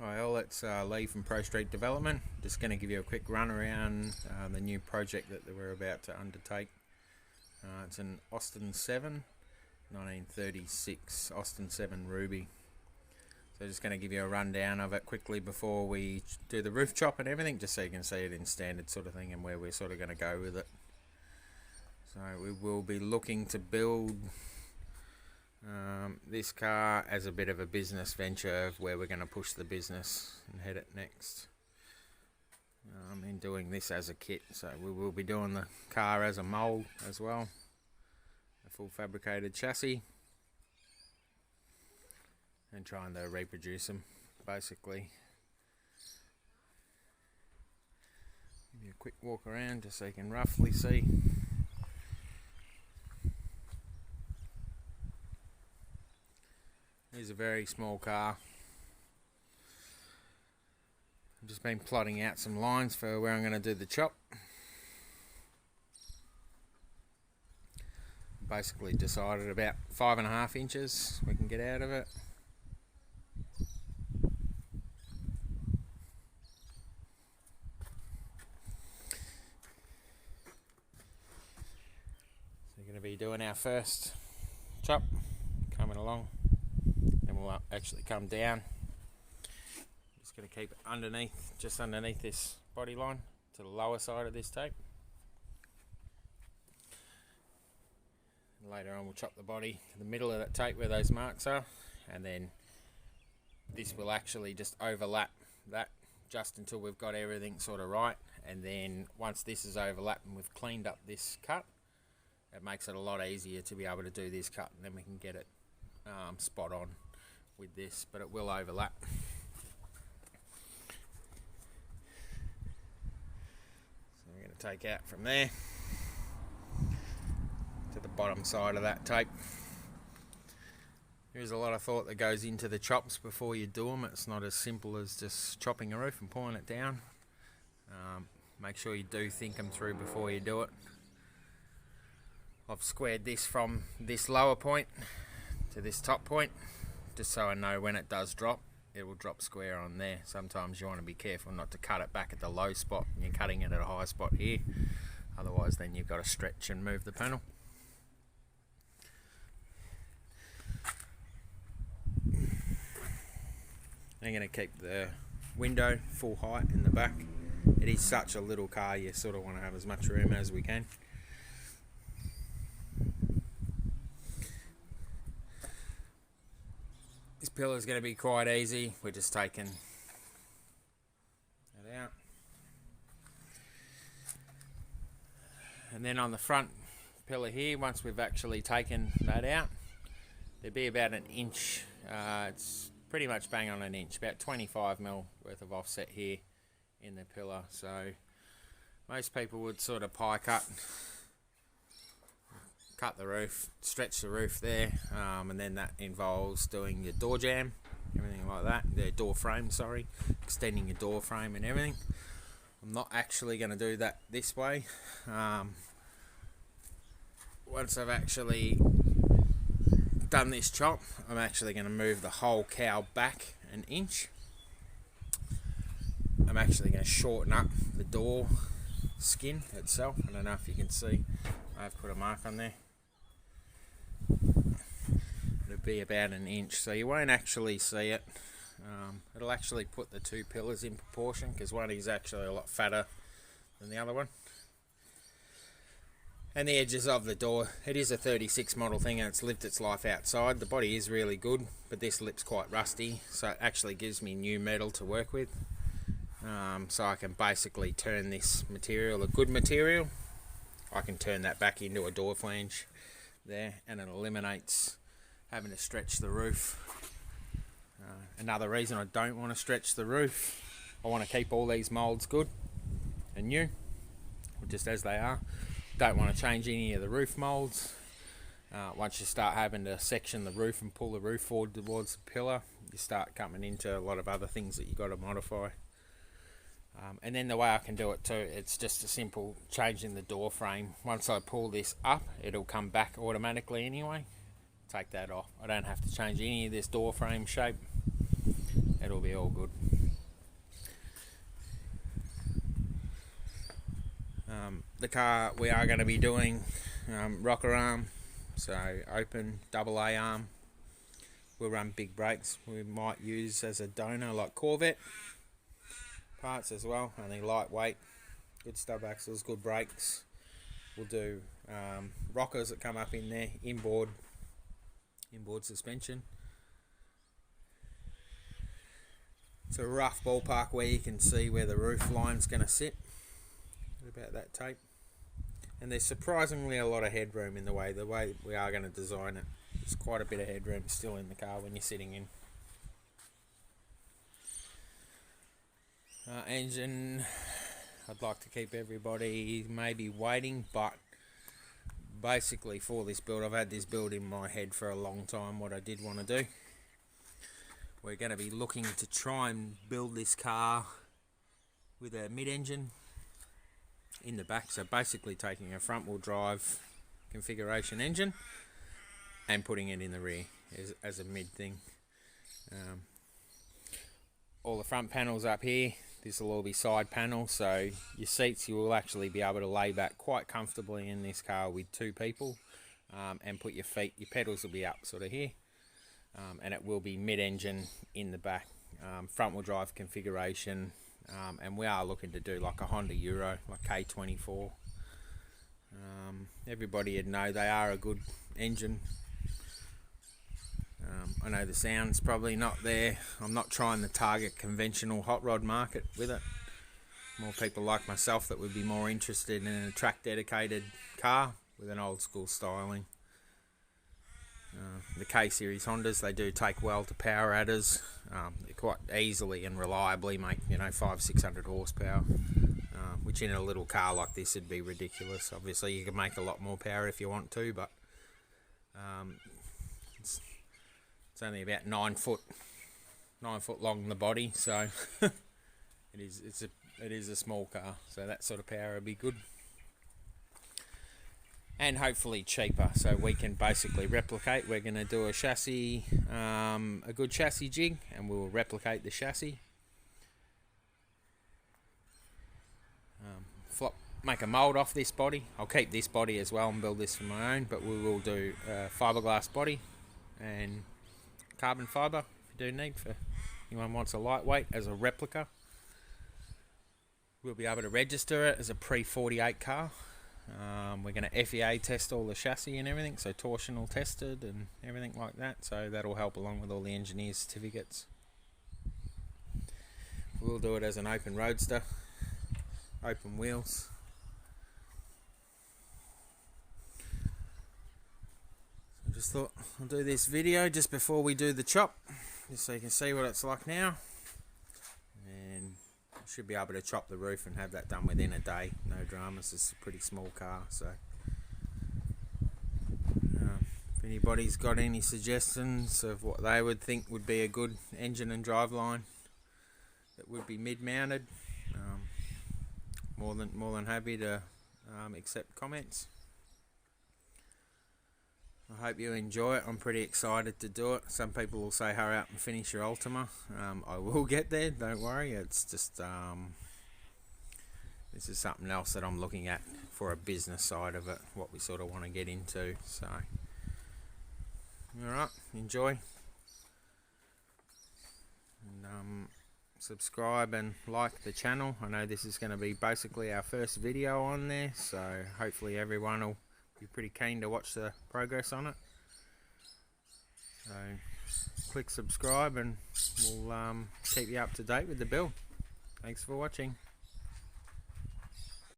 Hi all, it's Lee from Pro Street Development. Just going to give you a quick run around the new project that we're about to undertake. It's an Austin 7, 1936 Austin 7 Ruby. So just going to give you a rundown of it quickly before we do the roof chop and everything, just so you can see it in standard sort of thing and where we're sort of going to go with it. So we will be looking to build this car as a bit of a business venture of where we're going to push the business and head it next. In doing this as a kit, so we will be doing the car as a mould as well, a full fabricated chassis, and trying to reproduce them basically. Give you a quick walk around just so you can roughly see. Here's a very small car. I've just been plotting out some lines for where I'm going to do the chop. Basically decided about 5.5 inches we can get out of it. So we're going to be doing our first chop, coming along. Then we'll actually come down. Just going to keep it underneath, just underneath this body line to the lower side of this tape. And later on we'll chop the body to the middle of that tape where those marks are, and then this will actually just overlap that just until we've got everything sort of right. And then once this is overlapped and we've cleaned up this cut, it makes it a lot easier to be able to do this cut, and then we can get it spot on with this, but it will overlap. So we're going to take out from there to the bottom side of that tape. There's a lot of thought that goes into the chops before you do them. It's not as simple as just chopping a roof and pulling it down. Make sure you do think them through before you do it. I've squared this from this lower point to this top point, just so I know when it does drop, it will drop square on there. Sometimes you want to be careful not to cut it back at the low spot and you're cutting it at a high spot here, otherwise then you've got to stretch and move the panel. I'm going to keep the window full height in the back. It is such a little car, you sort of want to have as much room as we can. This pillar is going to be quite easy. We're just taking it out. And then on the front pillar here, once we've actually taken that out, there'll be about an inch. It's pretty much bang on an inch, about 25mm worth of offset here in the pillar. So most people would sort of pie cut the roof, stretch the roof there, and then that involves doing your door jamb, everything like that, the door frame, sorry, extending your door frame and everything. I'm not actually going to do that this way. Once I've actually done this chop, I'm actually going to move the whole cowl back an inch. I'm actually going to shorten up the door skin itself. I don't know if you can see, I've put a mark on there. It'll be about an inch, so you won't actually see it. It'll actually put the two pillars in proportion, because one is actually a lot fatter than the other one. And the edges of the door, it is a 36 model thing and it's lived its life outside. The body is really good, but this lip's quite rusty, so it actually gives me new metal to work with. So I can basically turn this material, a good material, I can turn that back into a door flange there, and it eliminates having to stretch the roof. Another reason I don't want to stretch the roof, I want to keep all these moulds good and new, just as they are. Don't want to change any of the roof moulds. Once you start having to section the roof and pull the roof forward towards the pillar, you start coming into a lot of other things that you've got to modify. And then the way I can do it too, it's just a simple changing the door frame. Once I pull this up, it'll come back automatically anyway. Take that off. I don't have to change any of this door frame shape. It'll be all good. The car we are going to be doing rocker arm, so open double A arm. We'll run big brakes. We might use as a donor like Corvette parts as well, only lightweight, good stub axles, good brakes. We'll do rockers that come up in there, inboard suspension. It's a rough ballpark where you can see where the roof line's going to sit. About that tape. And there's surprisingly a lot of headroom in the way we are going to design it. There's quite a bit of headroom still in the car when you're sitting in. Engine, I'd like to keep everybody maybe waiting, but basically for this build, I've had this build in my head for a long time, what I did want to do. We're going to be looking to try and build this car with a mid-engine in the back, so basically taking a front wheel drive configuration engine and putting it in the rear as a mid thing. All the front panels up here, this will all be side panels, so your seats, you will actually be able to lay back quite comfortably in this car with two people, and put your feet, your pedals will be up sort of here, and it will be mid-engine in the back, front wheel drive configuration. And we are looking to do like a Honda Euro, like K24. Everybody would know they are a good engine. I know the sound's probably not there. I'm not trying to target conventional hot rod market with it. More people like myself that would be more interested in a track dedicated car with an old school styling. The K-series Hondas, they do take well to power adders. They quite easily and reliably make 500-600 horsepower, which in a little car like this would be ridiculous. Obviously you can make a lot more power if you want to, but it's only about 9 foot long in the body, so it is a small car, so that sort of power would be good. And hopefully cheaper, so we can basically replicate. We're going to do a chassis, a good chassis jig, and we'll replicate the chassis. Make a mould off this body. I'll keep this body as well and build this for my own, but we will do fiberglass body and carbon fibre if you do need, for anyone wants a lightweight as a replica. We'll be able to register it as a pre-48 car. We're going to FEA test all the chassis and everything, so torsional tested and everything like that, so that'll help along with all the engineer's certificates. We'll do it as an open roadster, open wheels. I just thought I'll do this video just before we do the chop, just so you can see what it's like now. And should be able to chop the roof and have that done within a day, no dramas. It's a pretty small car, so if anybody's got any suggestions of what they would think would be a good engine and driveline that would be mid-mounted, more than happy to accept comments. I hope you enjoy it. I'm pretty excited to do it. Some people will say hurry up and finish your Ultima. I will get there, don't worry. It's just this is something else that I'm looking at for a business side of it, what we sort of want to get into. So alright, enjoy, and subscribe and like the channel. I know this is going to be basically our first video on there, so hopefully everyone will be pretty keen to watch the progress on it. So click subscribe and we'll keep you up to date with the build. Thanks for watching.